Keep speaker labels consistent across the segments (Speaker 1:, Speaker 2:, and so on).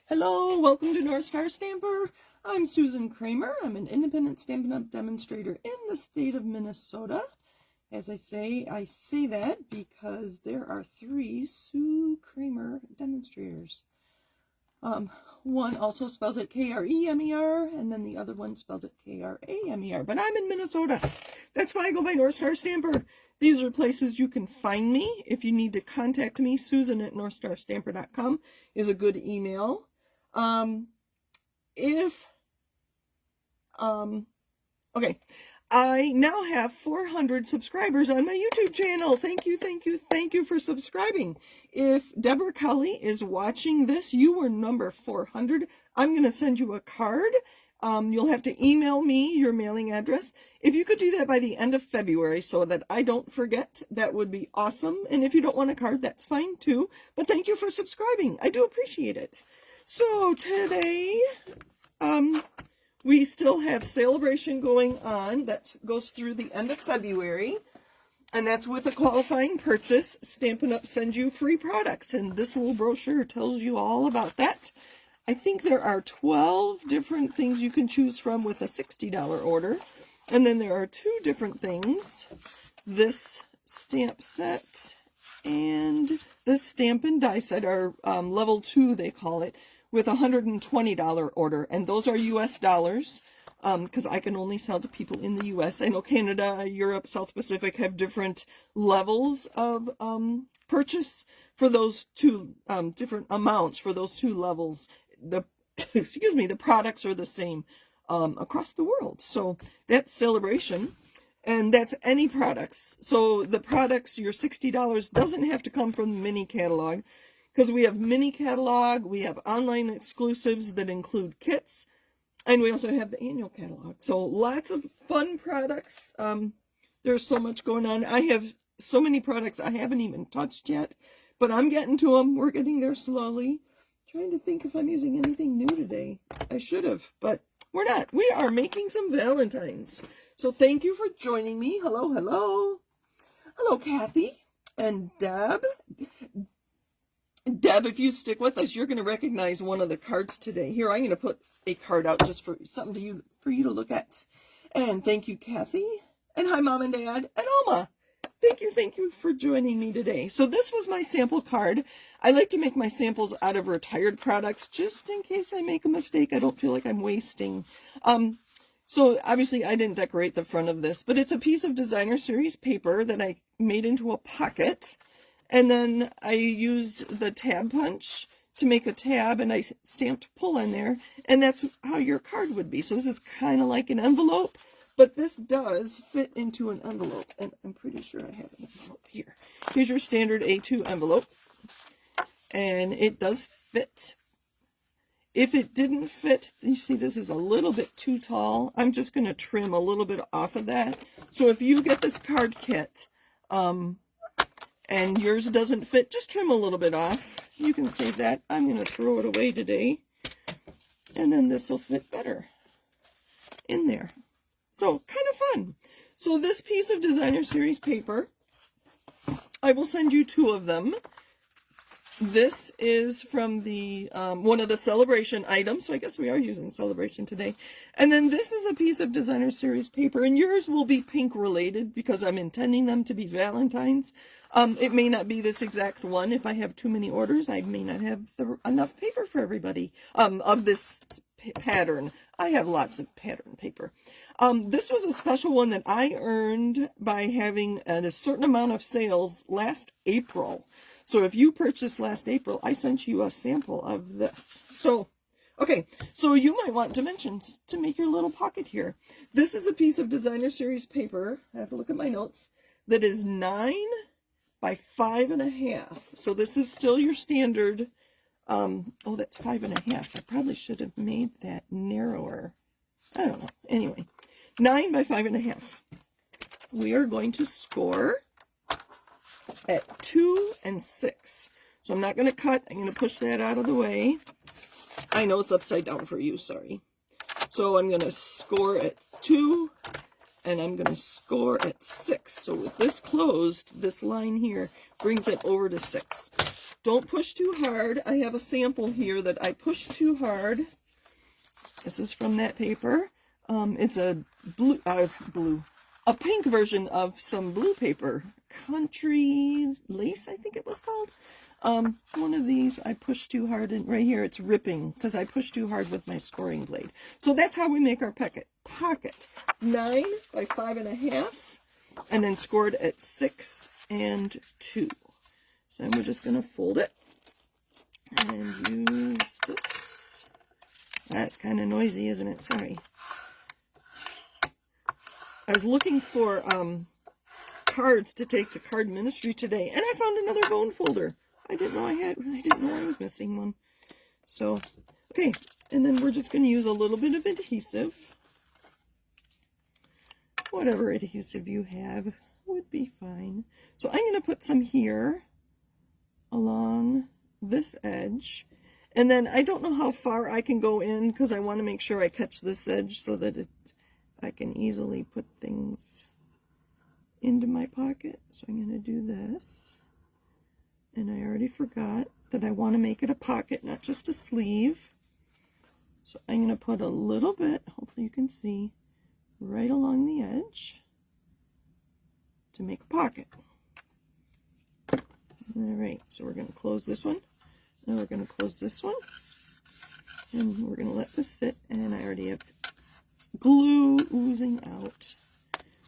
Speaker 1: Hello, welcome to North Star Stamper. I'm Susan Kramer. I'm an independent Stampin' Up! Demonstrator in the state of Minnesota. As I say that because there are 3 Sue Kramer demonstrators. One also spells it K-R-E-M-E-R, and then the other one spells it K-R-A-M-E-R. But I'm in Minnesota. That's why I go by North Star Stamper. These are places you can find me. If you need to contact me, Susan@NorthStarStamper.com is a good email. Okay, I now have 400 subscribers on my YouTube channel. Thank you for subscribing. If Deborah Kelly is watching this, you were number 400. I'm going to send you a card. You'll have to email me your mailing address. If you could do that by the end of February so that I don't forget, that would be awesome. And if you don't want a card, that's fine too. But thank you for subscribing. I do appreciate it. So today, we still have Celebration going on. That goes through the end of February. And that's with a qualifying purchase. Stampin' Up! Sends you free product. And this little brochure tells you all about that. I think there are 12 different things you can choose from with a $60 order. And then there are 2 different things. This stamp set and this stamp and die set are level 2, they call it, with a $120 order. And those are US dollars because I can only sell to people in the US. I know Canada, Europe, South Pacific have different levels of purchase for those 2 different amounts for those 2 levels. The products are the same across the world. So that's Celebration, and that's any products. So the products, your $60 doesn't have to come from the mini catalog, because we have mini catalog, we have online exclusives that include kits, and we also have the annual catalog. So lots of fun products. There's so much going on. I have so many products I haven't even touched yet, but I'm getting to them. We're getting there slowly. Trying to think if I'm using anything new today. I should have, but we're not. We are making some Valentines. So thank you for joining me. Hello, hello. Hello, Kathy and Deb. Deb, if you stick with us, you're going to recognize one of the cards today. Here, I'm going to put a card out just for something for you to look at. And thank you, Kathy. And hi, Mom and Dad. And Alma. Thank you for joining me today. So this was my sample card. I like to make my samples out of retired products just in case I make a mistake. I don't feel like I'm wasting. So obviously I didn't decorate the front of this, but it's a piece of designer series paper that I made into a pocket. And then I used the tab punch to make a tab, and I stamped pull in there, and that's how your card would be. So this is kind of like an envelope, but this does fit into an envelope, and I'm pretty sure I have an envelope here. Here's your standard A2 envelope, and it does fit. If it didn't fit, you see this is a little bit too tall. I'm just going to trim a little bit off of that. So if you get this card kit, and yours doesn't fit, just trim a little bit off. You can save that. I'm going to throw it away today. And then this will fit better in there. So, kind of fun. So this piece of designer series paper, I will send you 2 of them. This is from the one of the Celebration items, so I guess we are using Celebration today. And then this is a piece of designer series paper, and yours will be pink related because I'm intending them to be Valentines. It may not be this exact one. If I have too many orders, I may not have enough paper for everybody of this pattern. I have lots of pattern paper. This was a special one that I earned by having a certain amount of sales last April. So if you purchased last April, I sent you a sample of this. So, okay, so you might want dimensions to make your little pocket here. This is a piece of designer series paper. I have to look at my notes. That is 9 by 5.5. So this is still your standard. Oh, that's 5.5. I probably should have made that narrower. I don't know. Anyway, 9 by 5.5. We are going to score at 2 and 6. So I'm not going to cut. I'm going to push that out of the way. I know it's upside down for you, sorry. So I'm going to score at 2 and I'm going to score at 6. So with this closed, this line here brings it over to 6. Don't push too hard. I have a sample here that I pushed too hard. This is from that paper. It's a a pink version of some blue paper. Country Lace, I think it was called. One of these I pushed too hard, and right here it's ripping because I pushed too hard with my scoring blade. So that's how we make our pocket. 9 by 5.5, and then scored at 6 and 2. So we're just going to fold it and use this. That's kind of noisy, isn't it? Sorry. I was looking for cards to take to card ministry today, and I found another bone folder. I didn't know I was missing one. So, okay, and then we're just going to use a little bit of adhesive. Whatever adhesive you have would be fine. So I'm going to put some here along this edge. And then I don't know how far I can go in because I want to make sure I catch this edge so that I can easily put things into my pocket. So I'm going to do this. And I already forgot that I want to make it a pocket, not just a sleeve. So I'm going to put a little bit, hopefully you can see, right along the edge to make a pocket. All right, so we're going to close this one. Now we're going to close this one. And we're going to let this sit, and I already have glue oozing out.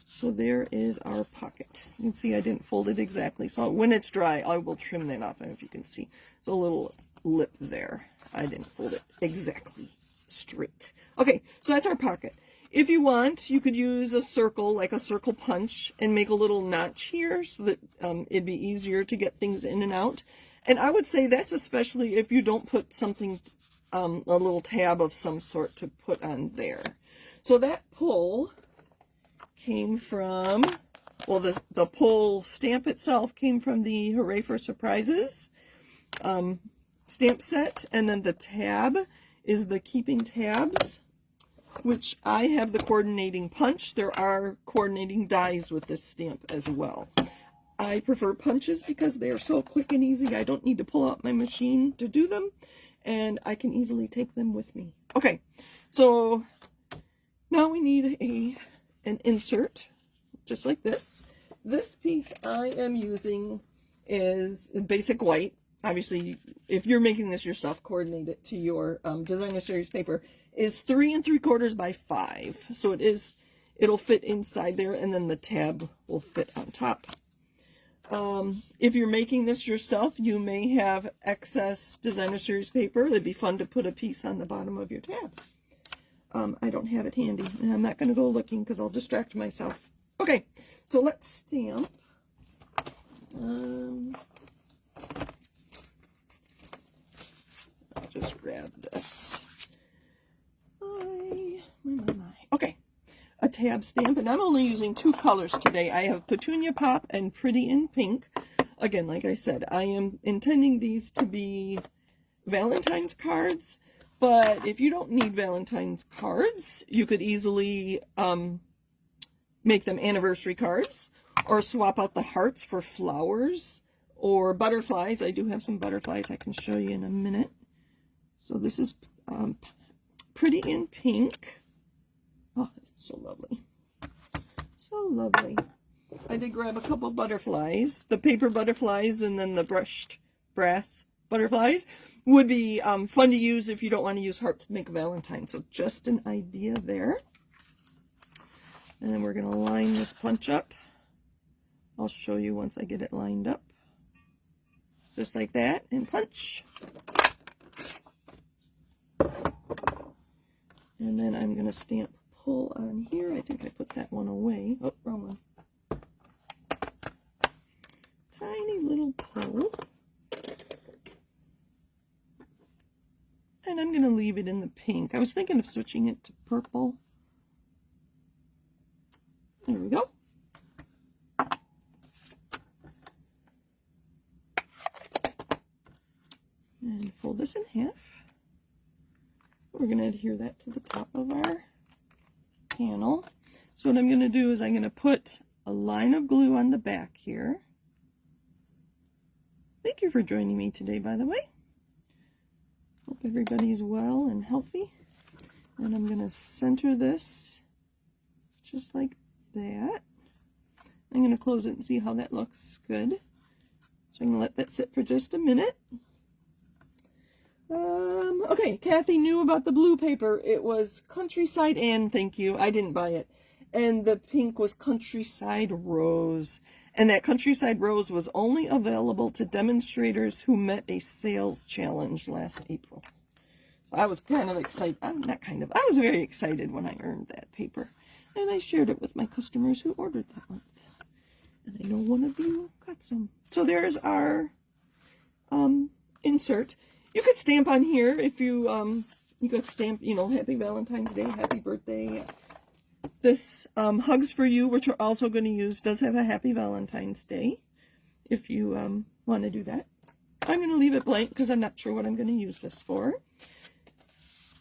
Speaker 1: So there is our pocket. You can see I didn't fold it exactly. So when it's dry, I will trim that off. And if you can see, it's a little lip there. I didn't fold it exactly straight. Okay, so that's our pocket. If you want, you could use a circle, like a circle punch, and make a little notch here so that it'd be easier to get things in and out. And I would say that's especially if you don't put something, a little tab of some sort to put on there. So that pull came from, well, the pull stamp itself came from the Hooray for Surprises stamp set, and then the tab is the keeping tabs, which I have the coordinating punch. There are coordinating dies with this stamp as well. I prefer punches because they are so quick and easy. I don't need to pull out my machine to do them, and I can easily take them with me. Okay, so now we need an insert, just like this. This piece I am using is basic white. Obviously, if you're making this yourself, coordinate it to your designer series paper. Is 3 3/4 by 5, so it'll fit inside there, and then the tab will fit on top. If you're making this yourself, you may have excess designer series paper. It'd be fun to put a piece on the bottom of your tab. I don't have it handy, and I'm not going to go looking because I'll distract myself. Okay, so let's stamp. I'll just grab this. Okay, a tab stamp, and I'm only using 2 colors today. I have Petunia Pop and Pretty in pink. Again, like I said, I am intending these to be Valentine's cards, but if you don't need Valentine's cards, you could easily make them anniversary cards, or swap out the hearts for flowers or butterflies. I do have some butterflies I can show you in a minute. So this is Pretty in pink. Oh, it's so lovely. So lovely. I did grab a couple butterflies. The paper butterflies and then the brushed brass butterflies would be fun to use if you don't want to use hearts to make a Valentine. So just an idea there. And then we're going to line this punch up. I'll show you once I get it lined up. Just like that, and punch. And then I'm going to stamp pull on here. I think I put that one away. Oh, wrong one. Tiny little pull. And I'm going to leave it in the pink. I was thinking of switching it to purple. There we go. And fold this in half. We're going to adhere that to the top of our panel. So what I'm going to do is I'm going to put a line of glue on the back here. Thank you for joining me today, by the way. Hope everybody's well and healthy. And I'm going to center this just like that. I'm going to close it and see how that looks good. So I'm going to let that sit for just a minute. Okay, Kathy knew about the blue paper. It was Countryside Ann, thank you. I didn't buy it. And the pink was Countryside Rose. And that Countryside Rose was only available to demonstrators who met a sales challenge last April. I was kind of excited. I was very excited when I earned that paper. And I shared it with my customers who ordered that month. And I know one of you got some. So there's our insert. You could stamp on here if you could stamp, you know, Happy Valentine's Day, Happy Birthday. This Hugs for You, which we're also going to use, does have a Happy Valentine's Day if you want to do that. I'm going to leave it blank because I'm not sure what I'm going to use this for.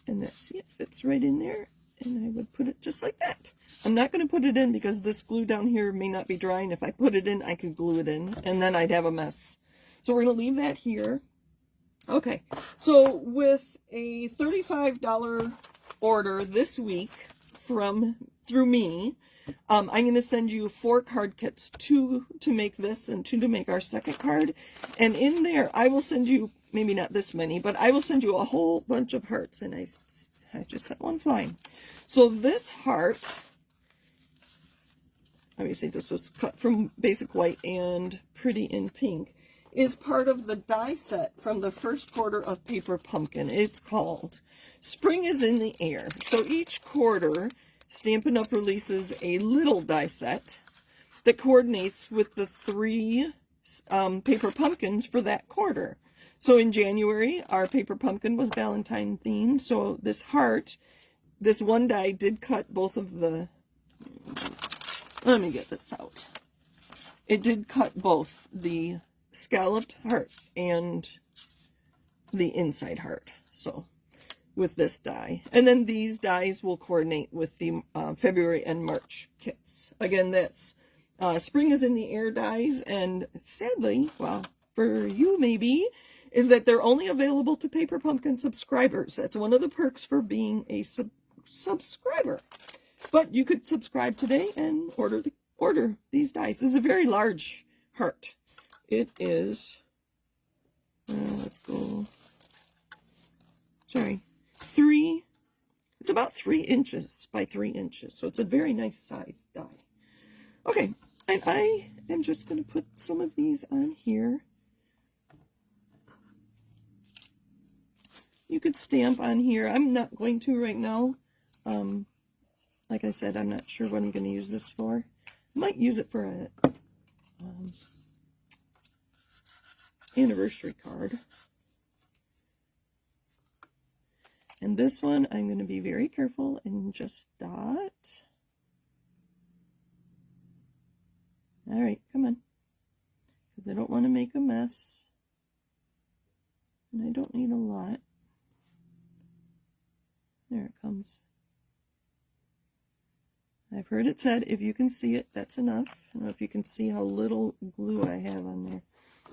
Speaker 1: And see, it fits right in there. And I would put it just like that. I'm not going to put it in because this glue down here may not be dry. And if I put it in, I could glue it in. And then I'd have a mess. So we're going to leave that here. Okay, so with a $35 order this week through me, I'm going to send you 4 card kits, 2 to make this and 2 to make our second card. And in there, I will send you, maybe not this many, but I will send you a whole bunch of hearts. And I just sent one flying. So this heart, obviously this was cut from Basic White and Pretty in Pink, is part of the die set from the first quarter of Paper Pumpkin. It's called Spring is in the Air. So each quarter, Stampin' Up! Releases a little die set that coordinates with the 3 Paper Pumpkins for that quarter. So in January, our Paper Pumpkin was Valentine themed. So this heart, this one die did cut both of the, let me get this out. It did cut both the scalloped heart and the inside heart, so with this die. And then these dies will coordinate with the February and March kits. Again, that's Spring is in the Air dies, and sadly, well, for you maybe, is that they're only available to Paper Pumpkin subscribers. That's one of the perks for being a subscriber. But you could subscribe today and order these dies. This is a very large heart. It is, let's go, sorry, it's about 3 inches by 3 inches. So it's a very nice size die. Okay, and I am just going to put some of these on here. You could stamp on here. I'm not going to right now. Like I said, I'm not sure what I'm going to use this for. I might use it for a anniversary card. And this one, I'm going to be very careful and just dot. All right, come on. Because I don't want to make a mess. And I don't need a lot. There it comes. I've heard it said, if you can see it, that's enough. I don't know if you can see how little glue I have on there.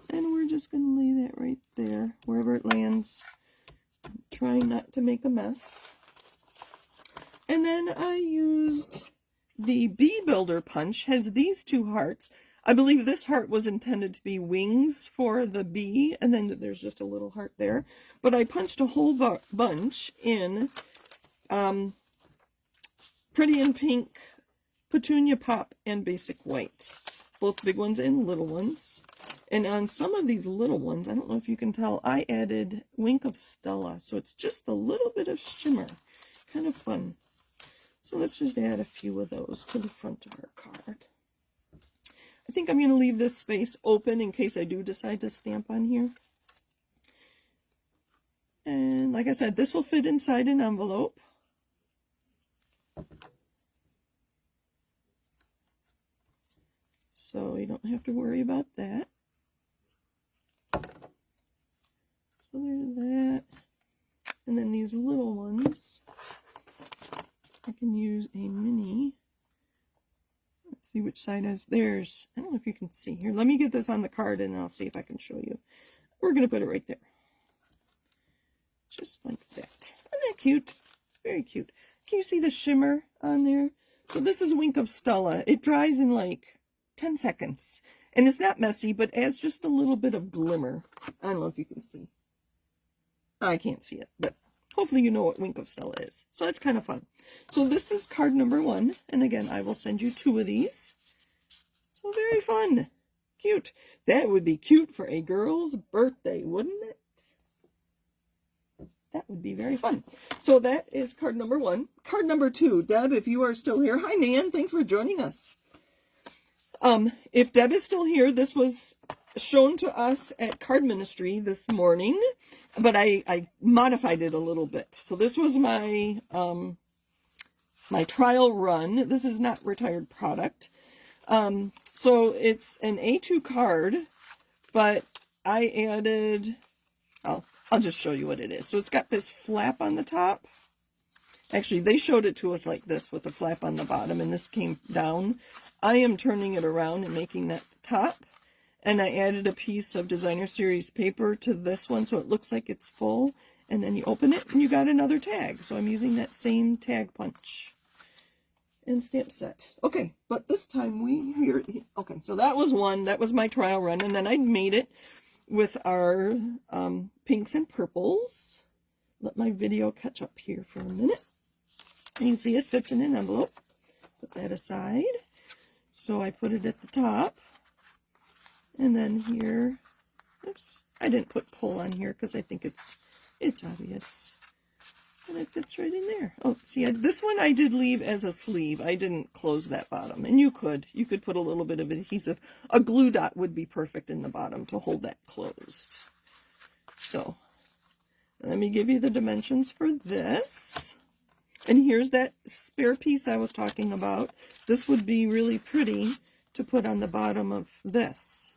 Speaker 1: And we're just going to lay that right there, wherever it lands. I'm trying not to make a mess. And then I used the Bee Builder punch, has these 2 hearts. I believe this heart was intended to be wings for the bee, and then there's just a little heart there. But I punched a whole bunch in Pretty in Pink, Petunia Pop, and Basic White. Both big ones and little ones. And on some of these little ones, I don't know if you can tell, I added Wink of Stella. So it's just a little bit of shimmer. Kind of fun. So let's just add a few of those to the front of our card. I think I'm going to leave this space open in case I do decide to stamp on here. And like I said, this will fit inside an envelope. So you don't have to worry about that. So there's that. And then these little ones, I can use a mini see which side is theirs. I don't know if you can see here. Let me get this on the card and I'll see if I can show you. We're going to put it right there. Just like that. Isn't that cute? Very cute. Can you see the shimmer on there? So this is Wink of Stella. It dries in like 10 seconds. And it's not messy, but adds just a little bit of glimmer. I don't know if you can see. I can't see it, but hopefully you know what Wink of Stella is. So it's kind of fun. So this is card number 1. And again, I will send you 2 of these. So very fun. Cute. That would be cute for a girl's birthday, wouldn't it? That would be very fun. So that is card number 1. Card number 2. Deb, if you are still here. Hi, Nan. Thanks for joining us. If Deb is still here, this was shown to us at Card Ministry this morning, but I modified it a little bit. So this was my my trial run. This is not retired product. So it's an A2 card, but I added, I'll just show you what it is. So it's got this flap on the top. Actually, they showed it to us like this with the flap on the bottom, and this came down. I am turning it around and making that the top. And I added a piece of Designer Series paper to this one, so it looks like it's full. And then you open it, and you got another tag. So I'm using that same tag punch and stamp set. Okay, but this time okay, so that was one. That was my trial run. And then I made it with our pinks and purples. Let my video catch up here for a minute. And you can see it fits in an envelope. Put that aside. So I put it at the top. And then here, oops, I didn't put pull on here because I think it's obvious. And it fits right in there. Oh, see, this one I did leave as a sleeve. I didn't close that bottom. And you could put a little bit of adhesive. A glue dot would be perfect in the bottom to hold that closed. So, let me give you the dimensions for this. And here's that spare piece I was talking about. This would be really pretty to put on the bottom of this,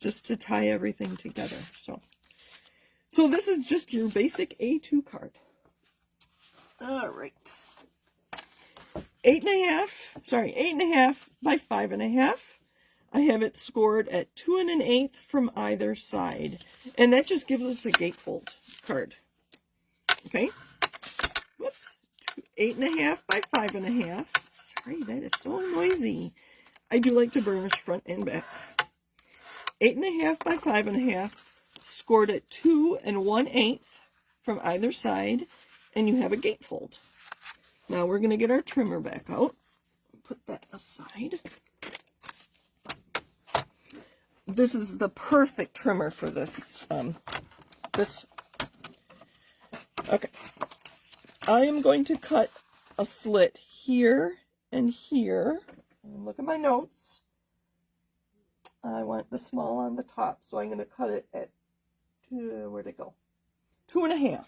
Speaker 1: just to tie everything together. So this is just your basic A2 card. All right. 8.5 by 5.5. I have it scored at 2 1/8 from either side. And that just gives us a gatefold card. Okay. Whoops. 8.5 by 5.5. Sorry, that is so noisy. I do like to burnish front and back. 8.5 by 5.5, scored at 2 1/8 from either side, and you have a gatefold. Now we're going to get our trimmer back out. Put that aside. This is the perfect trimmer for this. Okay. I am going to cut a slit here and here. Look at my notes. I want the small on the top, so I'm going to cut it at where'd it go? 2.5.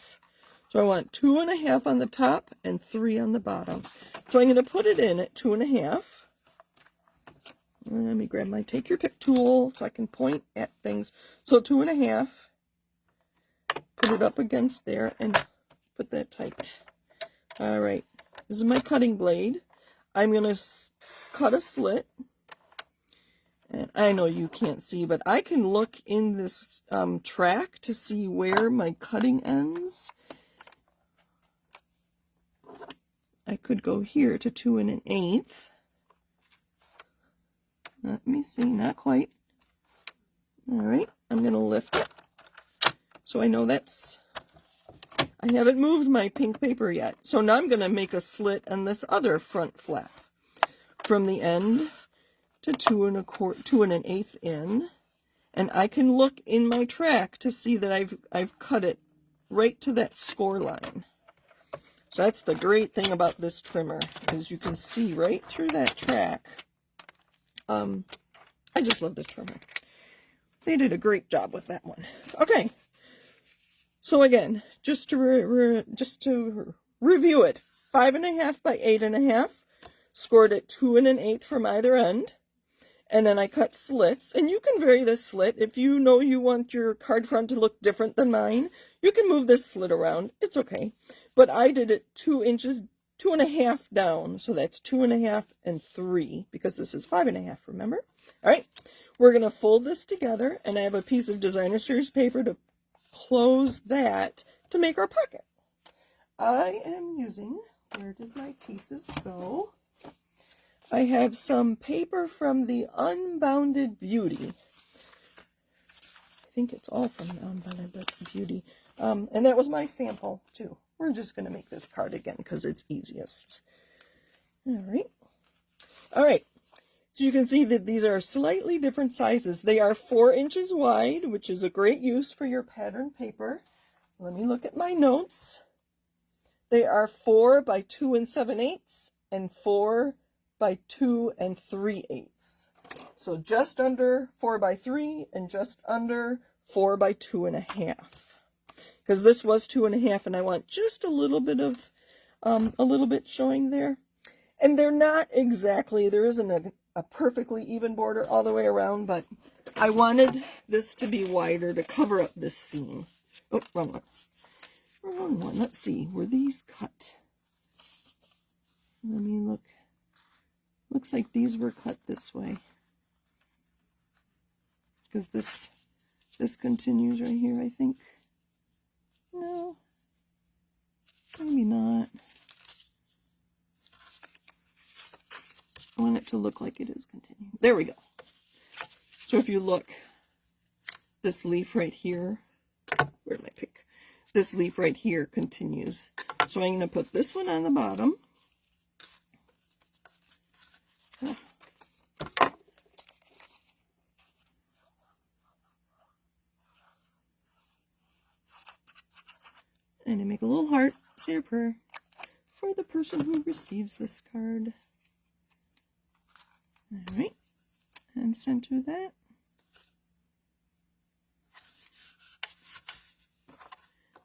Speaker 1: So I want 2.5 on the top and 3 on the bottom. So I'm going to put it in at 2.5. Let me grab my take your pick tool so I can point at things. So 2.5. Put it up against there and put that tight. All right. This is my cutting blade. I'm going to cut a slit. And I know you can't see, but I can look in this track to see where my cutting ends. I could go here to 2 1/8. Let me see, not quite. All right, I'm going to lift it. So I know that's, I haven't moved my pink paper yet. So now I'm going to make a slit on this other front flap from the end to 2 1/8 in. And I can look in my track to see that I've cut it right to that score line. So that's the great thing about this trimmer, is you can see right through that track. I just love this trimmer. They did a great job with that one. Okay. So again, just to review it, 5.5 by 8.5, scored at 2 1/8 from either end. And then I cut slits, and you can vary this slit. If you know you want your card front to look different than mine, you can move this slit around. It's okay. But I did it 2 inches 2.5 down. So that's 2.5 and 3, because this is 5.5, remember? All right, we're going to fold this together, and I have a piece of designer series paper to close that to make our pocket. I am using, where did my pieces go? I have some paper from the Unbounded Beauty. I think it's all from the Unbounded Beauty. And that was my sample, too. We're just going to make this card again because it's easiest. All right. All right. So you can see that these are slightly different sizes. They are 4 inches wide, which is a great use for your pattern paper. Let me look at my notes. They are 4 by 2 7/8 and 4 by 2 3/8. So just under 4 by 3 and just under 4 by 2.5. Because this was 2.5, and I want just a little bit of, showing there. And they're not exactly, there isn't a perfectly even border all the way around, but I wanted this to be wider to cover up this seam. Oh, wrong one. Wrong one. Let's see, were these cut? Let me look. Looks like these were cut this way. Because this continues right here, I think. No, maybe not. I want it to look like it is continuing. There we go. So if you look, this leaf right here, where did I pick? This leaf right here continues. So I'm going to put this one on the bottom. And I make a little heart, say a prayer for the person who receives this card. All right, and center that.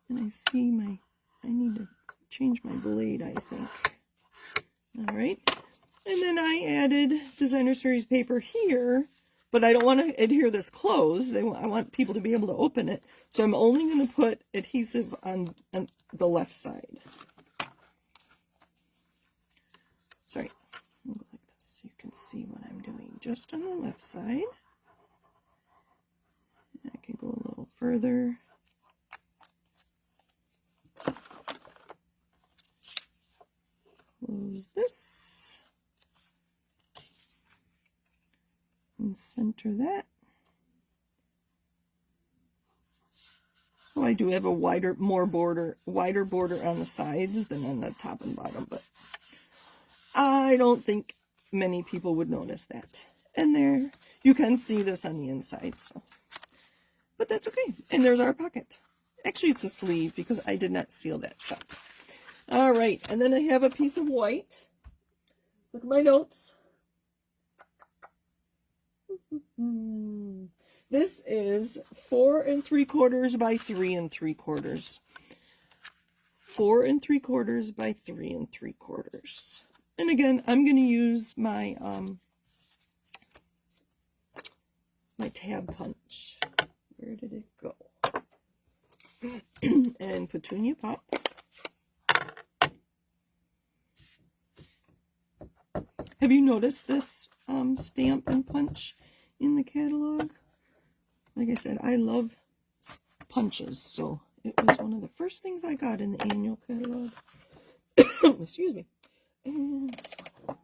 Speaker 1: And I see I need to change my blade, I think. All right, and then I added designer series paper here, but I don't want to adhere this closed. I want people to be able to open it. So I'm only going to put adhesive on the left side. Sorry, I'll go like this so you can see what I'm doing. Just on the left side. I can go a little further. Close this. And center that. So I do have a wider border on the sides than on the top and bottom, but I don't think many people would notice that. And there, you can see this on the inside, so, but that's okay. And there's our pocket. Actually, it's a sleeve because I did not seal that shut. All right, and then I have a piece of white. Look at my notes. This is 4 3/4 by 3 3/4. 4 3/4 by 3 3/4. And again, I'm going to use my my tab punch. Where did it go? And Petunia Pop. Have you noticed this stamp and punch in the catalog? Like I said, I love punches, so it was one of the first things I got in the annual catalog. Excuse me. And this one.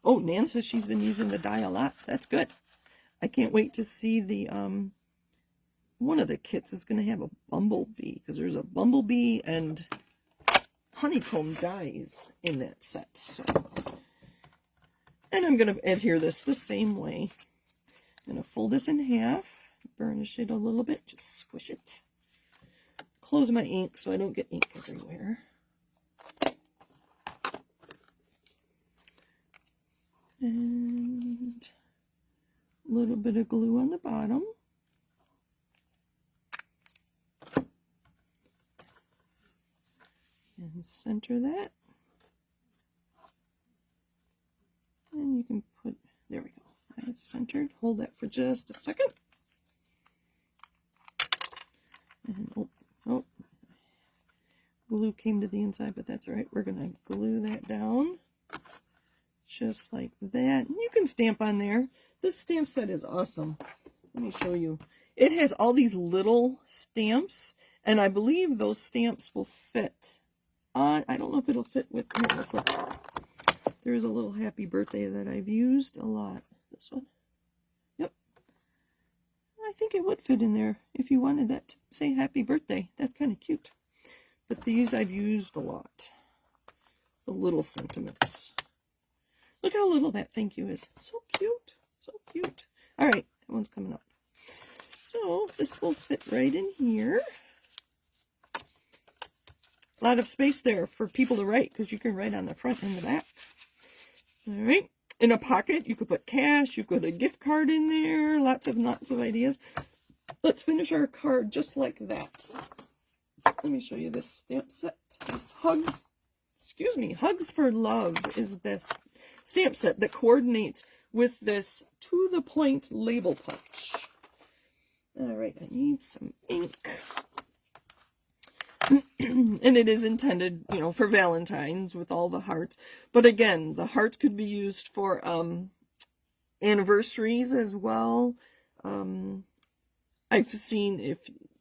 Speaker 1: Oh, Nan says she's been using the die a lot. That's good. I can't wait to see the, one of the kits is going to have a bumblebee, because there's a bumblebee and honeycomb dies in that set. So, and I'm going to adhere this the same way. I'm going to fold this in half, burnish it a little bit, just squish it. Close my ink so I don't get ink everywhere. And a little bit of glue on the bottom. And center that. And you can put, there we go. It's centered. Hold that for just a second. And glue came to the inside, but that's all right. We're going to glue that down just like that. You can stamp on there. This stamp set is awesome. Let me show you. It has all these little stamps, and I believe those stamps will fit on. I don't know if it'll fit with. Here, let's look. There's a little happy birthday that I've used a lot. This one. Yep. I think it would fit in there if you wanted that to say happy birthday. That's kind of cute. But these I've used a lot. The little sentiments. Look how little that thank you is. So cute. So cute. All right. That one's coming up. So this will fit right in here. A lot of space there for people to write, because you can write on the front and the back. All right. In a pocket, you could put cash. You could put a gift card in there. Lots of ideas. Let's finish our card just like that. Let me show you this stamp set. This Hugs for Love is this stamp set that coordinates with this To the Point label punch. All right, I need some ink. And it is intended, you know, for Valentine's with all the hearts. But again, the hearts could be used for anniversaries as well. I've seen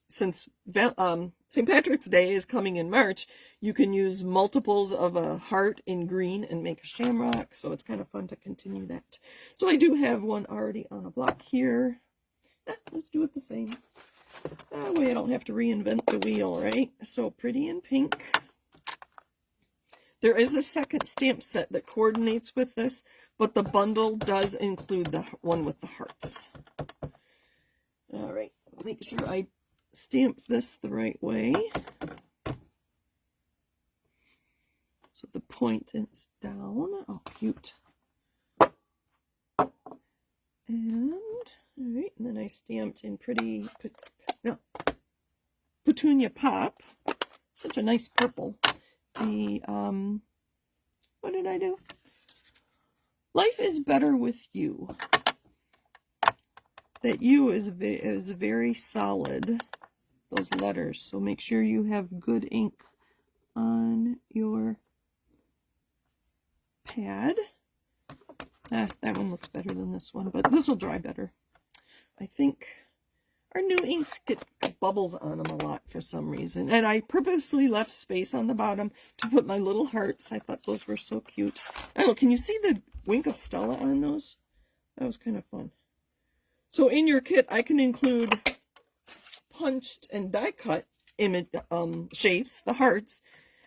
Speaker 1: since St. Patrick's Day is coming in March, you can use multiples of a heart in green and make a shamrock. So it's kind of fun to continue that. So I do have one already on a block here. Let's do it the same. That way I don't have to reinvent the wheel, right? So Pretty in Pink. There is a second stamp set that coordinates with this, but the bundle does include the one with the hearts. All right, make sure I stamp this the right way. So the point is down. Oh, cute. And, all right, and then I stamped in Petunia Pop. Such a nice purple. The, what did I do? Life is better with you. That U is very solid, those letters. So make sure you have good ink on your pad. That one looks better than this one, but this will dry better. I think our new inks get bubbles on them a lot for some reason. And I purposely left space on the bottom to put my little hearts. I thought those were so cute. Oh, can you see the wink of Stella on those? That was kind of fun. So in your kit, I can include punched and die cut image shapes, the hearts,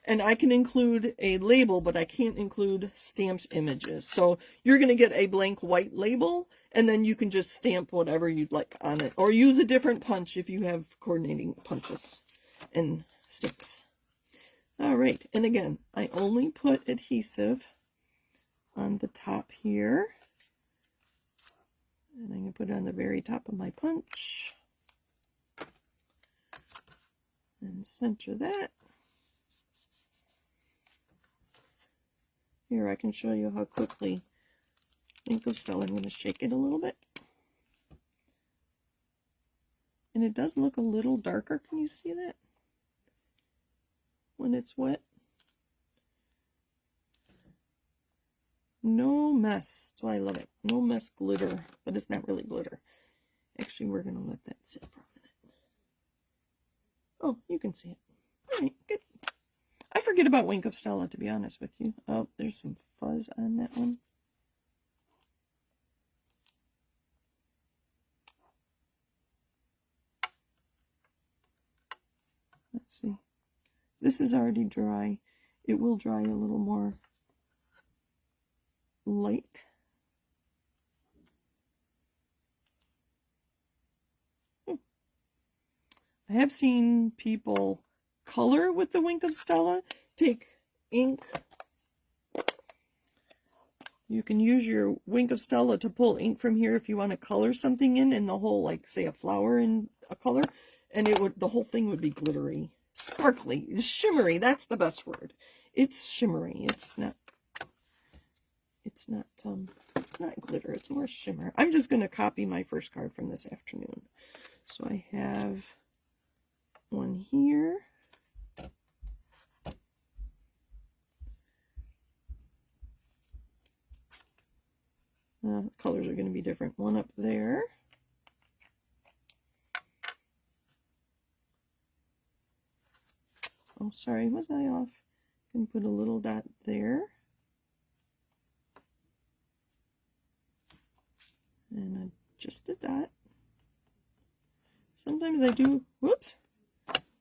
Speaker 1: and I can include a label, but I can't include stamped images. So you're going to get a blank white label, and then you can just stamp whatever you'd like on it, or use a different punch if you have coordinating punches and sticks. All right, and again, I only put adhesive on the top here, and I'm going to put it on the very top of my punch, and center that. Here, I can show you how quickly Ink of Stella. I'm going to shake it a little bit. And it does look a little darker. Can you see that? When it's wet. No mess. That's why I love it. No mess glitter. But it's not really glitter. Actually, we're going to let that sit for a minute. Oh, you can see it. All right, good. I forget about Wink of Stella, to be honest with you. Oh, there's some fuzz on that one. Let's see. This is already dry. It will dry a little more light. I have seen people color with the Wink of Stella. Take ink. You can use your Wink of Stella to pull ink from here if you want to color something in the whole, like say a flower in a color, and it would, the whole thing would be glittery, sparkly, shimmery. That's the best word. It's shimmery. It's not glitter. It's more shimmer. I'm just going to copy my first card from this afternoon. So I have one here. colors are going to be different. One up there. Oh, sorry, was I off? Can put a little dot there. And just a dot. Sometimes I do, whoops,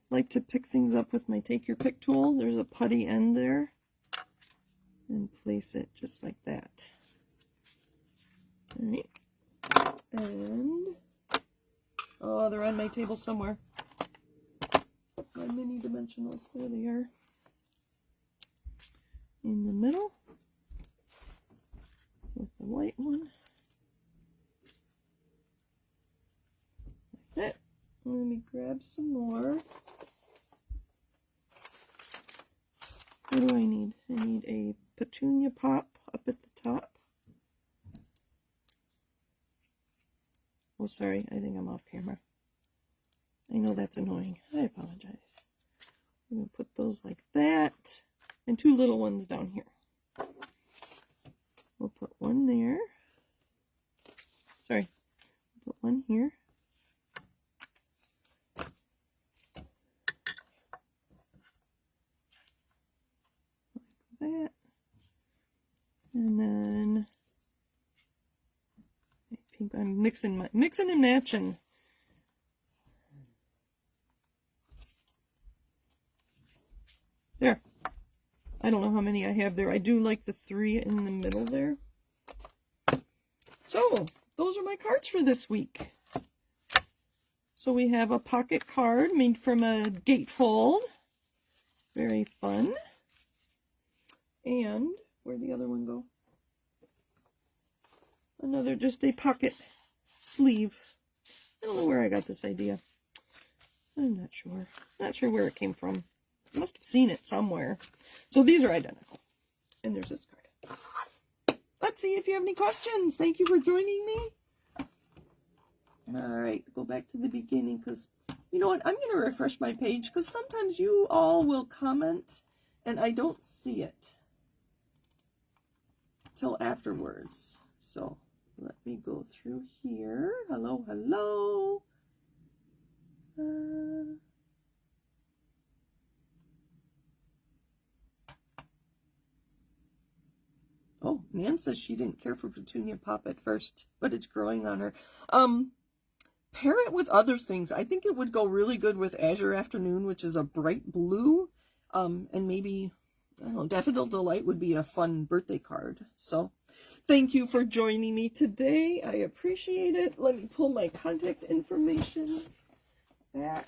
Speaker 1: like to pick things up with my take your pick tool. There's a putty end there. And place it just like that. All right. And, oh, they're on my table somewhere. My mini dimensionals, there they are. In the middle with the white one. Like that. Let me grab some more. What do I need? I need a Petunia Pop up at the top. Oh, sorry, I think I'm off camera. I know that's annoying. I apologize. I'm going to put those like that. And two little ones down here. We'll put one there. Sorry. Put one here. Like that. And then pink. I'm mixing and matching. There. I don't know how many I have there. I do like the 3 in the middle there. So, those are my cards for this week. So we have a pocket card made from a gatefold. Very fun. And, where'd the other one go? Another, just a pocket sleeve. I don't know where I got this idea. I'm not sure. Not sure where it came from. I must have seen it somewhere. So these are identical. And there's this card. Let's see if you have any questions. Thank you for joining me. All right, go back to the beginning because, you know what, I'm going to refresh my page because sometimes you all will comment and I don't see it till afterwards. So let me go through here. Hello, hello. Oh, Nan says she didn't care for Petunia Pop at first, but it's growing on her. Pair it with other things. I think it would go really good with Azure Afternoon, which is a bright blue. And maybe, I don't know, Daffodil Delight would be a fun birthday card. So, thank you for joining me today. I appreciate it. Let me pull my contact information back.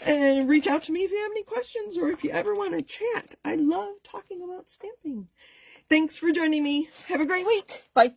Speaker 1: And reach out to me if you have any questions or if you ever want to chat. I love talking about stamping. Thanks for joining me. Have a great week. Bye.